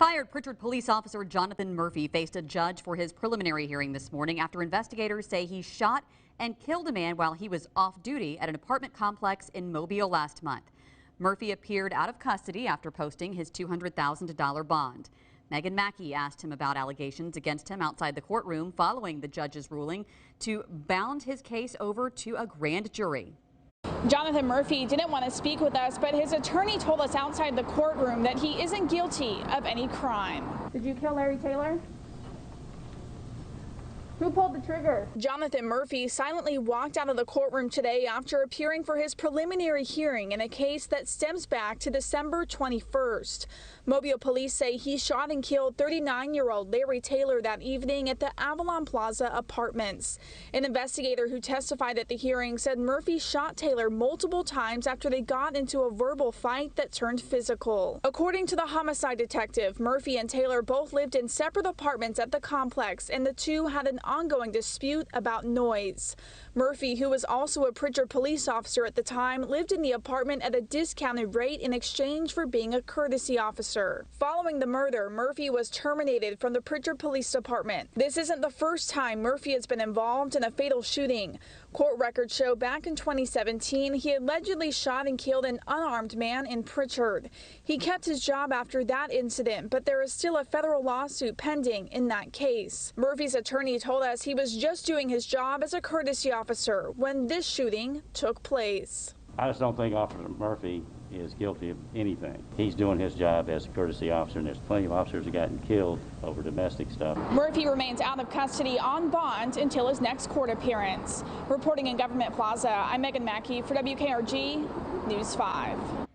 Fired Prichard police officer Jonathan Murphy faced a judge for his preliminary hearing this morning after investigators say he shot and killed a man while he was off duty at an apartment complex in Mobile last month. Murphy appeared out of custody after posting his $200,000 bond. Megan Mackey asked him about allegations against him outside the courtroom following the judge's ruling to bound his case over to a grand jury. Jonathan Murphy didn't want to speak with us, but his attorney told us outside the courtroom that he isn't guilty of any crime. Did you kill Larry Taylor? Who pulled the trigger? Jonathan Murphy silently walked out of the courtroom today after appearing for his preliminary hearing in a case that stems back to December 21st. Mobile police say he shot and killed 39-year-old Larry Taylor that evening at the Avalon Plaza Apartments. An investigator who testified at the hearing said Murphy shot Taylor multiple times after they got into a verbal fight that turned physical. According to the homicide detective, Murphy and Taylor both lived in separate apartments at the complex, and the two had an ongoing dispute about noise. Murphy, who was also a Prichard police officer at the time, lived in the apartment at a discounted rate in exchange for being a courtesy officer. Following the murder, Murphy was terminated from the Prichard Police Department. This isn't the first time Murphy has been involved in a fatal shooting. Court records show back in 2017 he allegedly shot and killed an unarmed man in Prichard. He kept his job after that incident, but there is still a federal lawsuit pending in that case. Murphy's attorney told us he was just doing his job as a courtesy officer when this shooting took place. I just don't think Officer Murphy is guilty of anything. He's doing his job as a courtesy officer, and there's plenty of officers that gotten killed over domestic stuff. Murphy remains out of custody on bond until his next court appearance. Reporting in Government Plaza, I'm Megan Mackey for WKRG News 5.